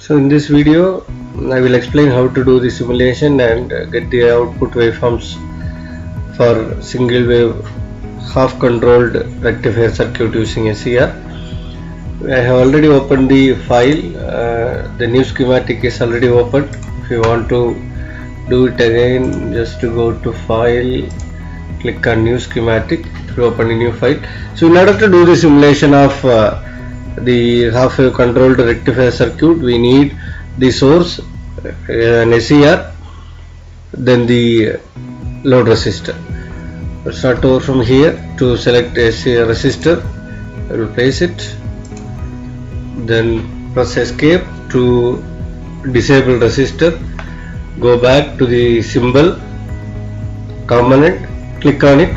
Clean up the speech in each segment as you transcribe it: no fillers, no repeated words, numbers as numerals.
So in this video I will explain how to do the simulation and get the output waveforms for single wave half controlled rectifier circuit using SCR. I have already opened the file, the new schematic is already opened. If you want to do it again, just to go to file, click on new schematic to open a new file. So in order to do the simulation of the half wave controlled rectifier circuit, we need the source, an SCR, then the load resistor. Let's start over from here. To select SCR resistor, I will place it, then press escape to disable resistor, go back to the symbol component, click on it,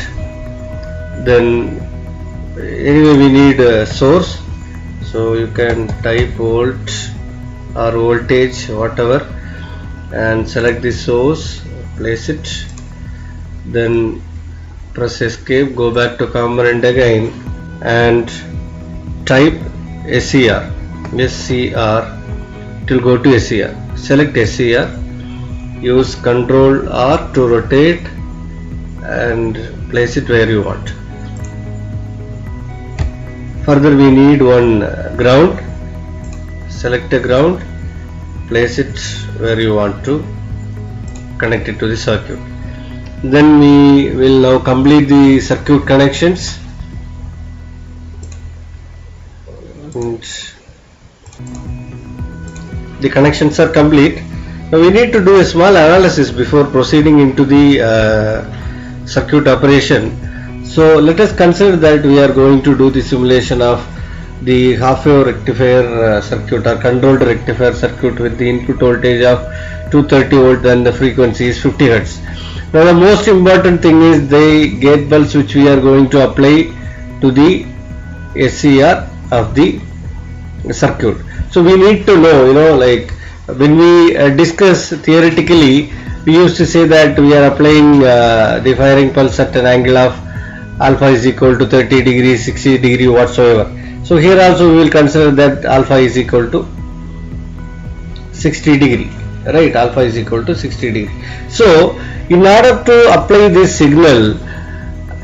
then anyway we need a source, so you can type volt or voltage, whatever, and select the source, place it, then press escape, go back to component again and type SCR, it will go to SCR. Select SCR, use Ctrl R to rotate and place it where you want. Further we need one ground, select a ground, place it where you want to, connect it to the circuit. Then we will now complete the circuit connections. And the connections are complete. Now we need to do a small analysis before proceeding into the circuit operation. So let us consider that we are going to do the simulation of the half wave rectifier circuit or controlled rectifier circuit with the input voltage of 230 volt and the frequency is 50 Hz. Now the most important thing is the gate pulse which we are going to apply to the SCR of the circuit. So we need to know, like when we discuss theoretically, we used to say that we are applying the firing pulse at an angle of alpha is equal to 30 degrees, 60 degree whatsoever. So here also we will consider that alpha is equal to 60 degree, right? Alpha is equal to 60 degree. So in order to apply this signal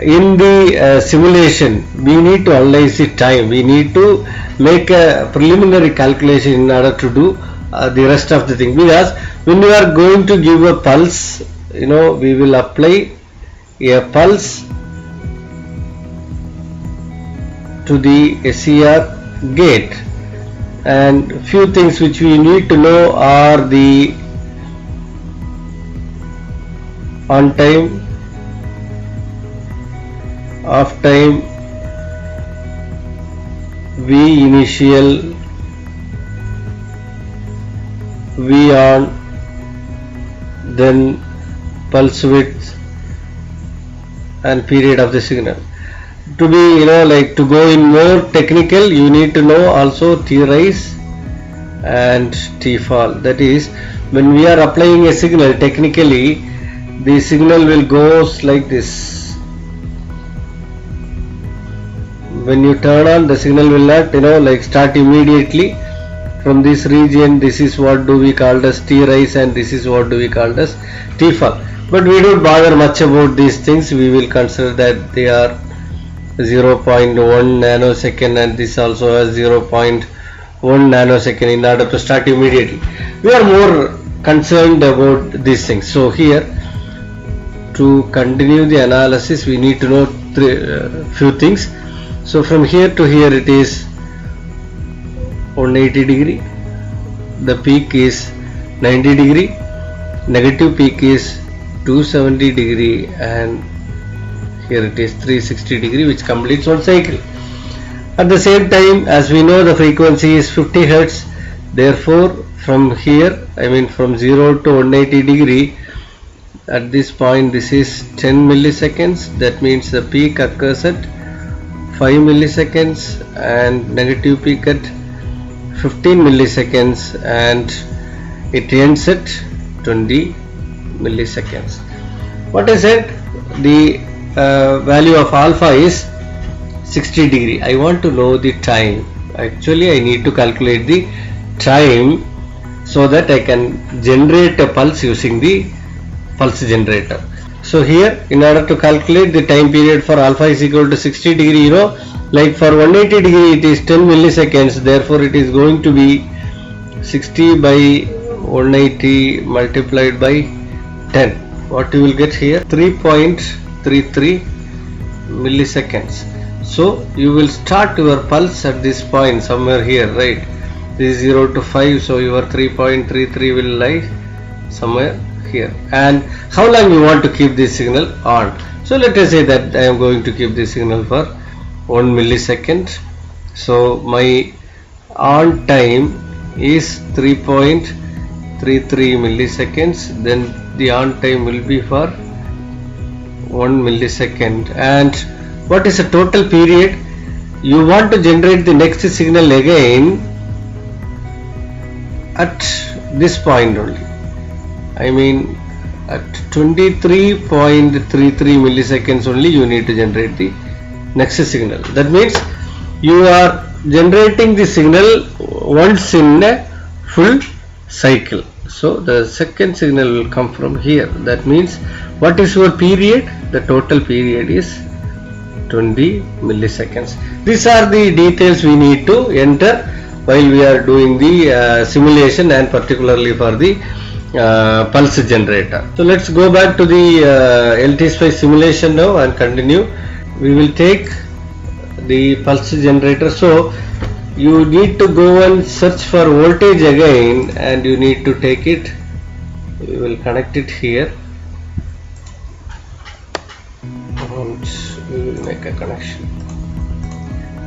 in the simulation, we need to analyze the time, we need to make a preliminary calculation in order to do the rest of the thing, because when we are going to give a pulse, we will apply a pulse to the SCR gate, and few things which we need to know are the on time, off time, V initial, V on, then pulse width and period of the signal. To be to go in more technical, you need to know also T rise and T fall. That is, when we are applying a signal, technically the signal will go like this. When you turn on, the signal will not start immediately from this region. This is what do we call as T rise and this is what do we call as T fall. But we don't bother much about these things. We will consider that they are 0.1 nanosecond and this also has 0.1 nanosecond in order to start immediately. We are more concerned about these things. So here, to continue the analysis, we need to know few things. So from here to here it is 180 degree, the peak is 90 degree, negative peak is 270 degree, and here it is 360 degree, which completes one cycle. At the same time, as we know, the frequency is 50 Hz. Therefore, from here, from 0 to 180 degree, at this point, this is 10 milliseconds. That means the peak occurs at 5 milliseconds and negative peak at 15 milliseconds, and it ends at 20 milliseconds. What I said, the value of alpha is 60 degree. I want to know the time. Actually I need to calculate the time so that I can generate a pulse using the pulse generator. So here, in order to calculate the time period for alpha is equal to 60 degree, you know, like for 180 degree it is 10 milliseconds, therefore it is going to be 60 by 180 multiplied by 10. What you will get here? 3.33 milliseconds. So you will start your pulse at this point somewhere here, right? This is 0 to 5, so your 3.33 will lie somewhere here. And how long you want to keep this signal on? So let us say that I am going to keep this signal for 1 millisecond. So my on time is 3.33 milliseconds. Then the on time will be for 1 millisecond. And what is the total period? You want to generate the next signal again at this point only. I mean at 23.33 milliseconds only you need to generate the next signal. That means you are generating the signal once in a full cycle. So the second signal will come from here. That means what is your period? The total period is 20 milliseconds. These are the details we need to enter while we are doing the simulation, and particularly for the pulse generator. So let's go back to the LTSpice simulation now and continue. We will take the pulse generator. So you need to go and search for voltage again, and you need to take it. We will connect it here and we will make a connection.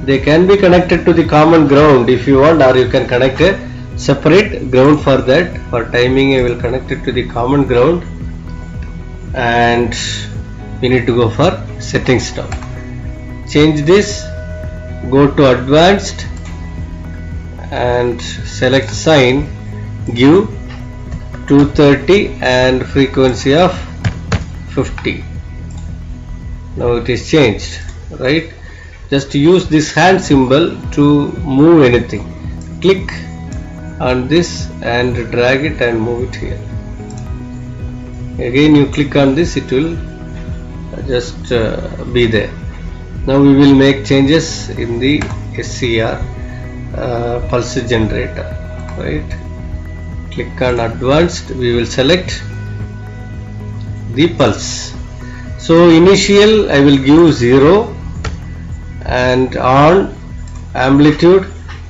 They can be connected to the common ground if you want, or you can connect a separate ground for that. For timing I will connect it to the common ground, and we need to go for settings now. Change this, go to advanced and select sine, give 230 and frequency of 50. Now it is changed, right? Just use this hand symbol to move anything. Click on this and drag it and move it here. Again you click on this, it will just be there. Now we will make changes in the SCR pulse generator, right? Click on advanced, we will select the pulse. So initial I will give 0, and on amplitude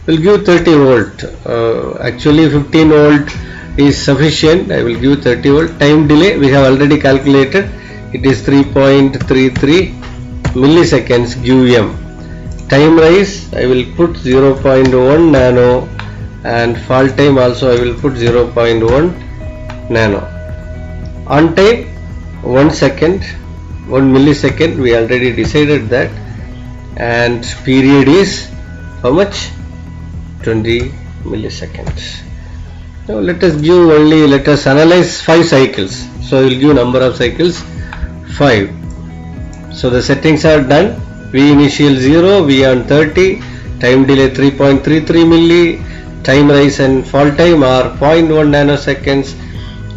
will give 30 volt. Actually 15 volt is sufficient. I will give 30 volt. Time delay we have already calculated, it is 3.33 milliseconds. Give m. Time rise I will put 0.1 nano, and fall time also I will put 0.1 nano. On time 1 second, 1 millisecond, we already decided that, and period is how much? 20 milliseconds. Now let us analyze 5 cycles. So I will give number of cycles 5. So the settings are done. V initial 0, V on 30, time delay 3.33 milli, time rise and fall time are 0.1 nanoseconds,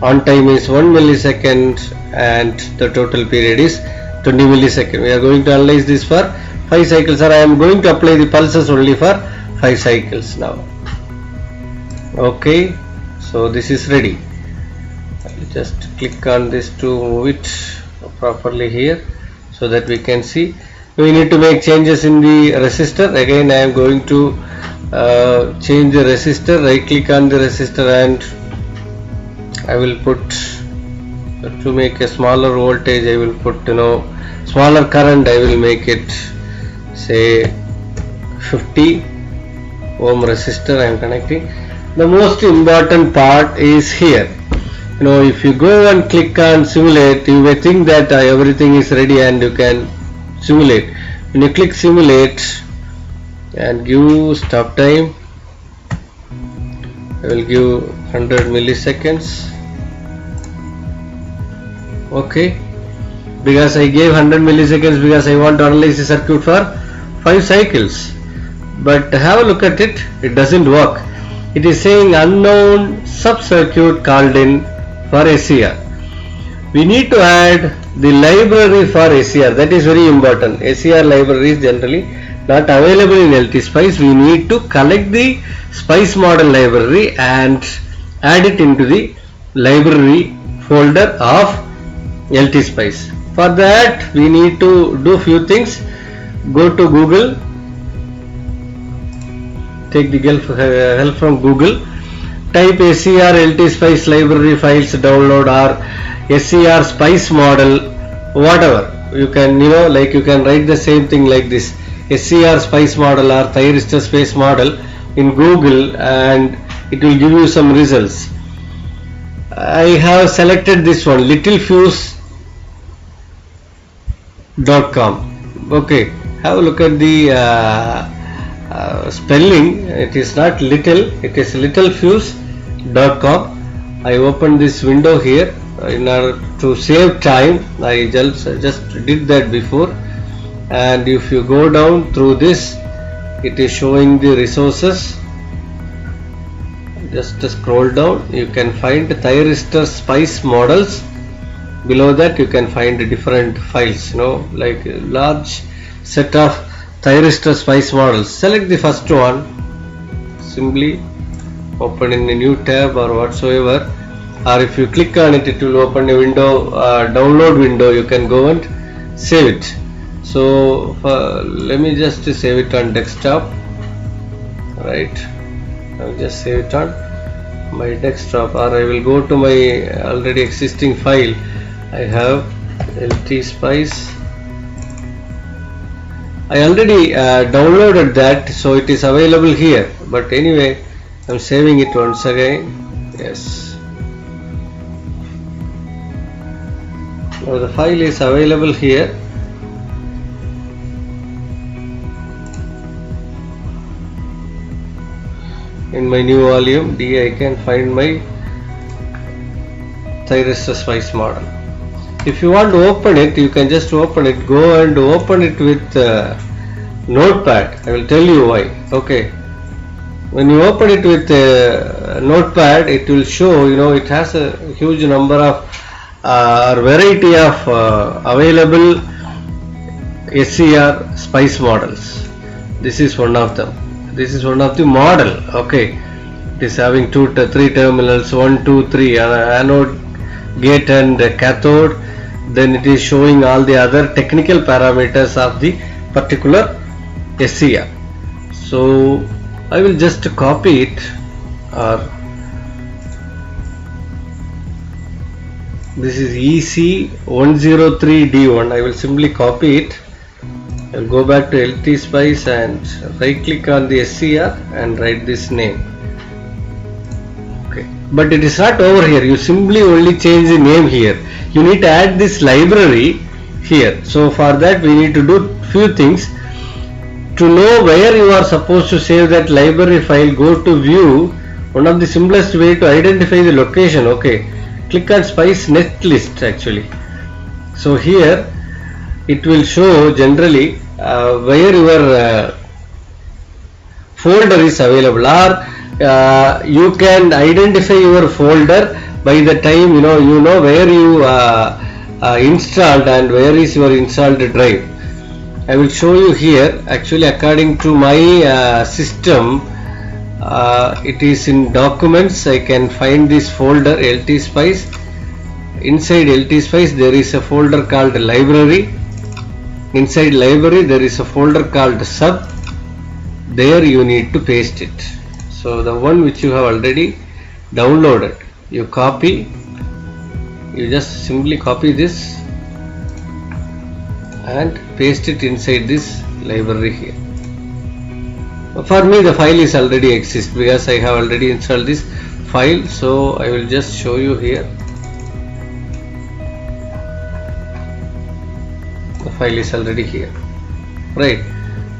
on time is 1 millisecond, and the total period is 20 milliseconds. We are going to analyze this for 5 cycles, or I am going to apply the pulses only for 5 cycles now. Okay, so this is ready. I'll just click on this to move it properly here so that we can see. We need to make changes in the resistor. Again I am going to change the resistor. Right click on the resistor and I will put, to make a smaller voltage I will put, smaller current, I will make it say 50 ohm resistor I am connecting. The most important part is here. If you go and click on simulate, you may think that everything is ready and you can simulate. When you click simulate and give stop time, I will give 100 milliseconds. Okay, because I gave 100 milliseconds because I want to analyze the circuit for 5 cycles. But have a look at it, it doesn't work. it is saying unknown sub-circuit called in for SCR. We need to add the library for SCR. That is very important. SCR library is generally not available in LTSpice. We need to collect the spice model library and add it into the library folder of LTSpice. For that we need to do few things. Go to Google, take the help from Google, type SCR LTSpice library files download or SCR spice model, whatever you can, like you can write the same thing like this, SCR spice model or thyristor spice model in Google, and it will give you some results. I have selected this one, littlefuse.com. okay, have a look at the spelling. It is not little, it is littlefuse.com. I opened this window here in order to save time. I just did that before, and if you go down through this, it is showing the resources. Just scroll down, you can find thyristor spice models. Below that you can find different files, like a large set of thyristor spice models. Select the first one, simply open in a new tab or whatsoever, or if you click on it, it will open a window, download window. You can go and save it. So let me just save it on desktop. Right, I'll just save it on my desktop, or I will go to my already existing file. I have LTSpice. I already downloaded that, so it is available here, but anyway I'm saving it once again. Yes, now the file is available here. In my new volume D, I can find my thyristor spice model. If you want to open it, you can just open it. Go and open it with Notepad. I will tell you why. Okay, when you open it with Notepad, it will show, it has a huge number of or variety of available SCR spice models. This is one of them. This is one of the model. Okay, it is having 3 terminals, 1, 2, 3, anode, gate and cathode. Then it is showing all the other technical parameters of the particular SCR. So I will just copy it, or this is EC103D1. I will simply copy it. I will go back to LTSpice and right click on the SCR and write this name. Okay, but it is not over here. You simply only change the name here. You need to add this library here. So for that we need to do few things. To know where you are supposed to save that library file, go to view. One of the simplest way to identify the location. Okay, click on spice netlist actually. So here it will show generally where your folder is available, or you can identify your folder by the time you know where you installed and where is your installed drive. I will show you here. Actually, according to my system, it is in documents. I can find this folder LTSpice. Inside LTSpice there is a folder called library. Inside library there is a folder called sub. There you need to paste it. So the one which you have already downloaded, you copy. You just simply copy this and paste it inside this library here. For me the file is already exists because I have already installed this file, so I will just show you here. The file is already here. Right,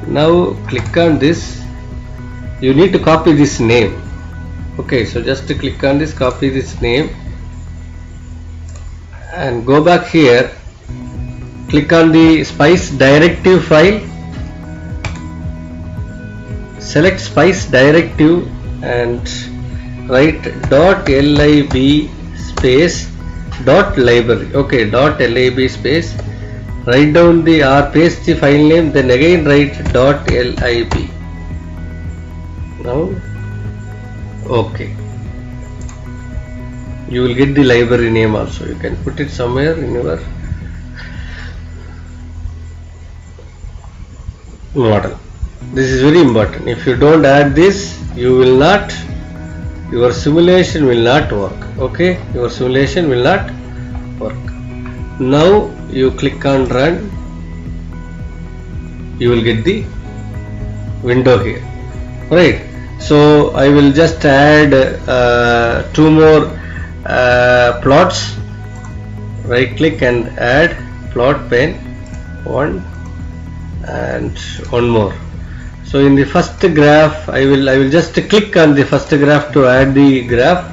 now click on this. You need to copy this name. Okay, so just to click on this, copy this name and go back here. Click on the spice directive file, select spice directive and write .lib space .library. Okay, .lib space, write down the or paste the file name, then again write .lib. Now okay, you will get the library name also. You can put it somewhere in your model. This is very important. If you don't add this, your simulation will not work. Okay, your simulation will not work. Now you click on run, you will get the window here, right? So I will just add 2 more plots. Right click and add plot pane, 1 and 1 more. So in the first graph, I will just click on the first graph to add the graph.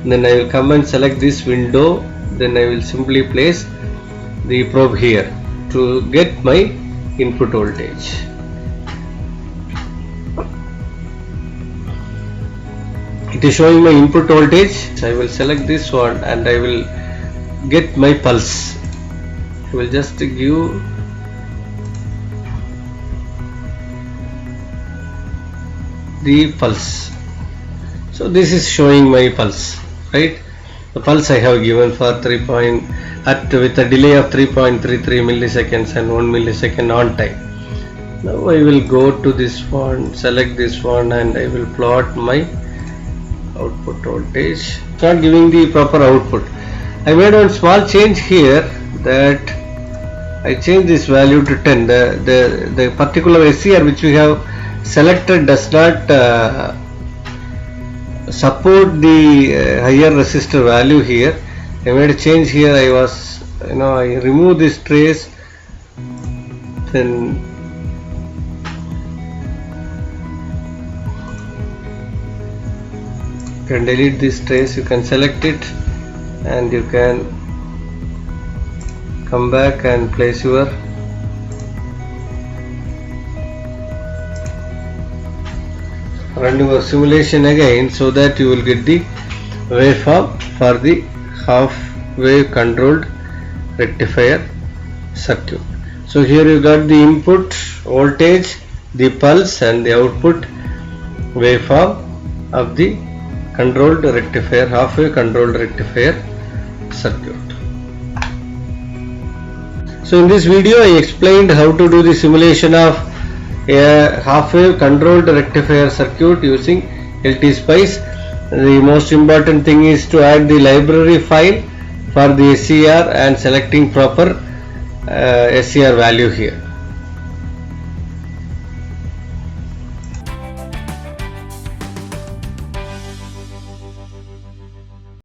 Then I will come and select this window. Then I will simply place the probe here to get my input voltage. It is showing my input voltage. I will select this one and I will get my pulse. I will just give the pulse. So this is showing my pulse, right? The pulse I have given for with a delay of 3.33 milliseconds and 1 millisecond on time. Now I will go to this one, select this one, and I will plot my output voltage. It's not giving the proper output. I made one small change here, that I changed this value to 10. The particular SCR which we have selected does not support the higher resistor value here. I made a change here. I remove this trace, then you can delete this trace. You can select it and you can come back and place your run your simulation again, so that you will get the waveform for the half wave controlled rectifier circuit. So here you got the input voltage, the pulse, and the output waveform of the controlled rectifier, half wave controlled rectifier circuit. So in this video I explained how to do the simulation of a half wave controlled rectifier circuit using LTSpice. The most important thing is to add the library file for the SCR and selecting proper SCR value here.